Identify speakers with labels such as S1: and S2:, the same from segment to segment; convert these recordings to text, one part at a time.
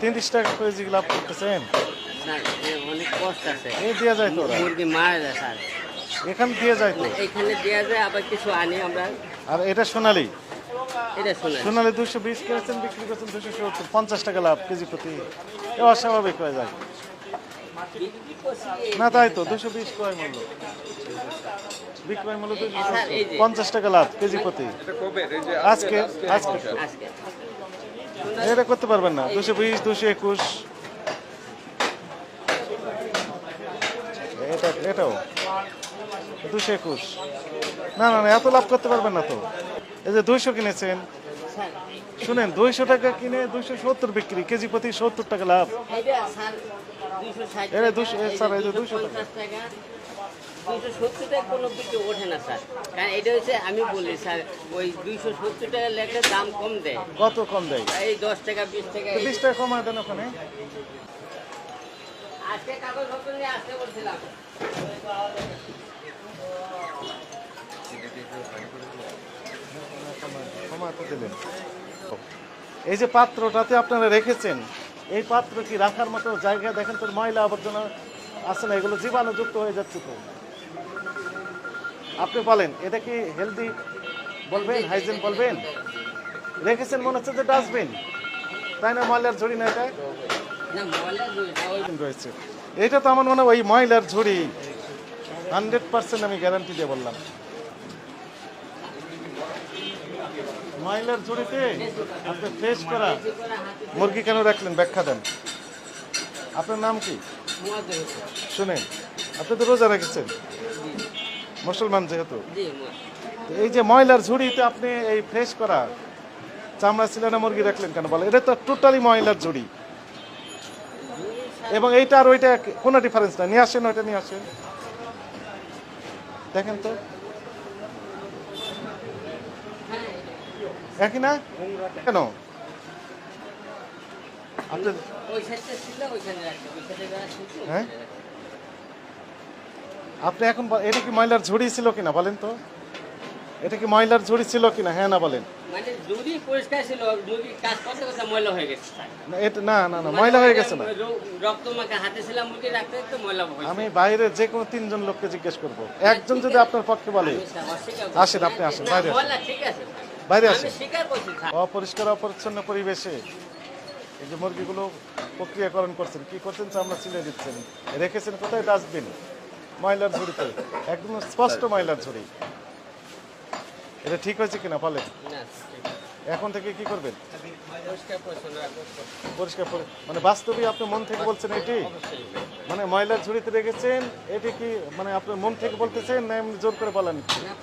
S1: তিরিশ টাকা কেজি লাভ করতেছেন?
S2: অনেক কষ্ট আছে।
S1: এই দেওয়া যায় তো,
S2: মুরগি মারা যায় স্যার।
S1: এখানে দিয়ে যায় তো,
S2: এখানে দেওয়া যায়, আবার কিছু আনি আমরা।
S1: আর এটা সোনালি,
S2: এটা
S1: সোনালি 220 কিনেছেন, বিক্রি করছেন 270, 50 টাকা লাভ কেজি প্রতি। এ অস্বাভাবিক হয়ে যায় না, তাই তো 220 ক্রয় মূল্য, বিক্রয় মূল্য 50 টাকা লাভ কেজি প্রতি। আজকে আজকে এটা করতে পারবেন না, 220 221। এটাও 221। না না না, এত লাভ করতে পারবেন না তো। এই যে 200 কিনেছেন, শুনেন 200 টাকা কিনে 270 বিক্রি, কেজি প্রতি 70 টাকা লাভ।
S2: এটা 200 স্যার, এই যে 200 টাকা 270 টাকা কোনো কিছু ওঠে না স্যার। কারণ এটা হচ্ছে, আমি বলি স্যার, ওই 270 টাকা লেখা দাম কম দেয়।
S1: কত কম দেয়?
S2: এই 10 টাকা 20 টাকা।
S1: 20 টাকা কমায় দেন ওখানে।
S2: আজকে কাগজপত্র নিয়ে আসতে বলছিলাম।
S1: এই যে পাত্রটাতে আপনারা রেখেছেন, এই পাত্র কি রাখার মতো জায়গা? দেখেন তোর ময়লা আবর্জনা আছে না, এগুলো জীবাণুযুক্ত হয়ে যাচ্ছে তো। আপনি বলেন এটা কি হেলদি বলবেন, হাইজিন বলবেন? রেখেছেন মনে হচ্ছে যে ডাস্টবিন, তাই না? ময়লার ঝুড়ি না এটা রয়েছে, এটা তো আমার মনে হয় ওই ময়লার ঝুড়ি 100% আমি গ্যারান্টি দিয়ে বললাম। ময়লার ঝুড়িতে আপনি ফ্রেশ করা মুরগি কেন রাখলেন, ব্যাখ্যা দেন। আপনার নাম কি? শুনেন, আপনি তো রোজা রেখেছেন, মুসলমান যেহেতু, এই যে ময়লার ঝুড়িতে আপনি এই ফ্রেশ করা চামড়া ছিলানা মুরগি রাখলেন কেন বলে? এটা তো টোটালি ময়লার ঝুড়ি, এবং এইটা আর ওইটা কোনো ডিফারেন্স না। নিয়ে আসেন, ওইটা নিয়ে আসেন, দেখেন তো একই না কেন? হ্যাঁ, আপনি এখন এটা কি ময়লার ঝুড়ি ছিল কিনা বলেন তো? এটা কি ময়লার ঝুড়ি ছিল কিনা, হ্যাঁ না বলেন? না না না, ময়লা হয়ে গেছে না। আমি বাইরে যে কোনো 3 জন লোককে জিজ্ঞেস করবো, একজন যদি আপনার পক্ষে বলে, আসেন আপনি আসেন, বাইরে বাইরে আসেন। অপরিষ্কার অপরিচ্ছন্ন পরিবেশে এই যে মুরগিগুলো প্রক্রিয়াকরণ করছেন, কি করছেন? চামড়া ছিঁড়ে দিচ্ছেন, রেখেছেন কোথায়? ডাস্টবিন, ময়লার ঝুড়িতে, একদম স্পষ্ট ময়লার ঝুড়ি। এটা ঠিক হয়েছে কিনা বলেন? এখন থেকে কি করবেন? পরিষ্কার মানে বাস্তবে আপনি মন থেকে বলছেন এটি? মানে ময়লার ঝুড়িতে রেখেছেন, এটি কি মানে আপনার মন থেকে বলতেছেন না এমনি জোর করে বলেন?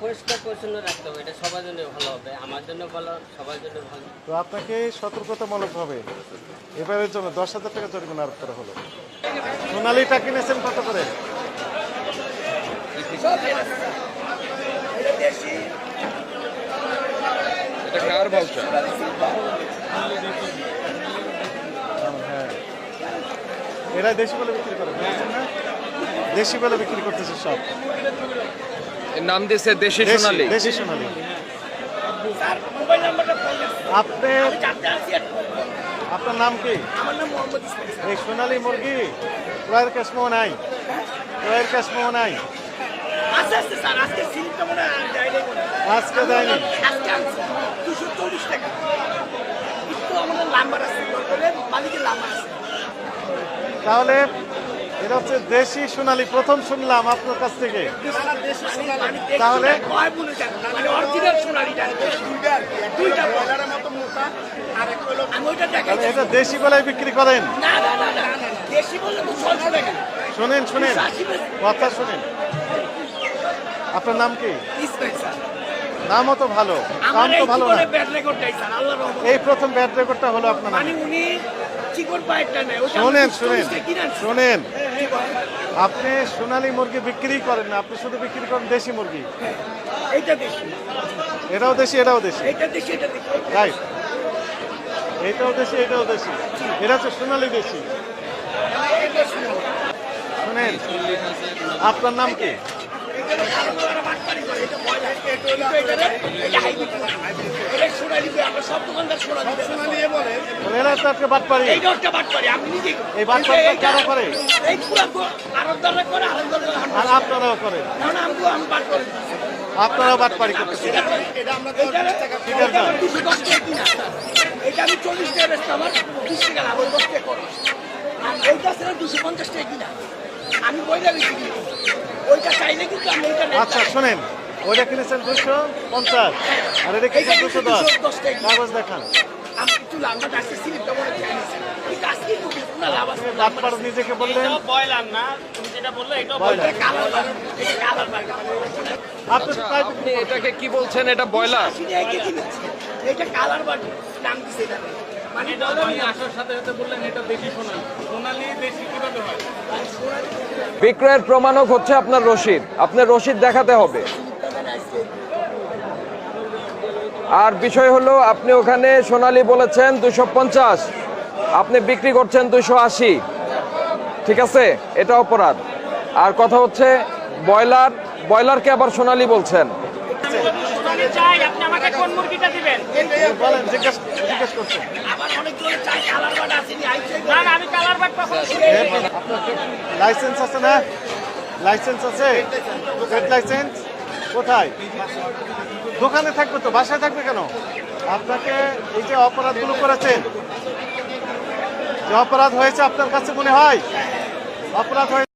S2: পরিষ্কার পরিচ্ছন্ন রাখতে হবে, এটা সবার জন্য ভালো হবে, আমার জন্য ভালো, সবার জন্য ভালো।
S1: তো আপনাকে সতর্কতামূলকভাবে এবারের জন্য 10,000 টাকা জরিমানা আরোপ করা হলো। সোনালিটা কিনেছেন কত করে? হ্যাঁ, এরা দেশি বলে বিক্রি করে, দেশি বলে বিক্রি করতেছে সব।
S3: নাম দিয়েছে দেশি সোনালী।
S1: দেশি সোনালী। আপনার নাম কি? এই সোনালী মুরগি ক্রয়ের ক্যাশ মোহ নাই, ক্রয়ের ক্যাশ মোহ নাই, আজকে দেয়নি। তাহলে এটা হচ্ছে দেশি সোনালী, প্রথম শুনলাম আপনার কাছ থেকে। তাহলে এটা দেশি গলায় বিক্রি করেন? শোনেন শোনেন, কথা শোনেন, আপনার নাম কি? নামও তো ভালো, নাম তো ভালো না। এই প্রথম ব্যাড রেকর্ডটা হলো আপনার নাম। শোনেন শোনেন শোনেন, আপনি সোনালী মুরগি বিক্রি করেন না, আপনি শুধু বিক্রি করেন দেশি মুরগি। এটাও দেশি, এটাও দেশি, রাইট? এটাও দেশি, এটাও দেশি, এটা হচ্ছে সোনালী দেশি। শোনেন, আপনার নাম কি? বলে এরা তো একটা বাটপাড়ি। এই বাটপাড়ি কারা করে? আর আপনারাও করেন? আপনারাও বাটপাড়ি করতেছেন? ঠিক আছে।
S4: এটা আমি 40 টাকা বেচতাম, আমার 20 টাকা লাভ, ওই 10 টাকা খরচ। আর এইটা ছিল 250 টাকা কিনা। আমি বইটা বেশি কিনি, ওইটা চাইলে কিন্তু আমি ওইটা
S1: আচ্ছা শোনেন, ওইটা কিনেছেন 250 আর এটা কিনেছেন 210। কাগজ দেখান।
S4: আমি একটু লাভ না ডাক্তার স্লিপটা মনে চাই না, এই কাজ কি করবি না লাভ আছে।
S1: বাটপাড় নিজেকে বললেন
S5: বয়লার না, তুমি যেটা বললে এটাও
S1: বয়লার।
S4: এটা কালার বার, এটা কালার বার।
S1: আপনি তো প্রায়
S3: আপনি এটাকে কি বলছেন? এটা ব্রয়লার?
S4: 80 টাকা কেজি বেচছি। এটা কালার বার নাম দিছে এটা, মানে
S5: আপনি আসার সাথে সাথে বললেন এটা দেশি সোনালি। সোনালি দেশি কিভাবে হয়?
S3: বিক্রয়ের প্রমাণক হচ্ছে আপনার রসিদ। আপনার রসিদ দেখাতে হবে। আর বিষয় হলো আপনি ওখানে সোনালী বলেছেন 250, আপনি বিক্রি করছেন 280। ঠিক আছে, এটা অপরাধ। আর কথা হচ্ছে ব্রয়লারকে আবার সোনালী বলছেন।
S5: সোনালি চাই, আপনি আমাকে কোন মুরগিটা দিবেন?
S1: বলেন, জিজ্ঞেস করছেন।
S4: আবার অনেকগুলো চাই কালার বার আছে নি আইছে।
S5: না না, আমি কালার বাট কখনো
S1: লাইসেন্স আছে না? লাইসেন্স আছে? ট্রেড লাইসেন্স কোথায়? দোকানে থাকবে তো, বাসায় থাকবে কেন? আপনাকে এই যে অপরাধগুলো করেছেন, যে অপরাধ হয়েছে আপনার কাছে মনে হয় অপরাধ হয়েছে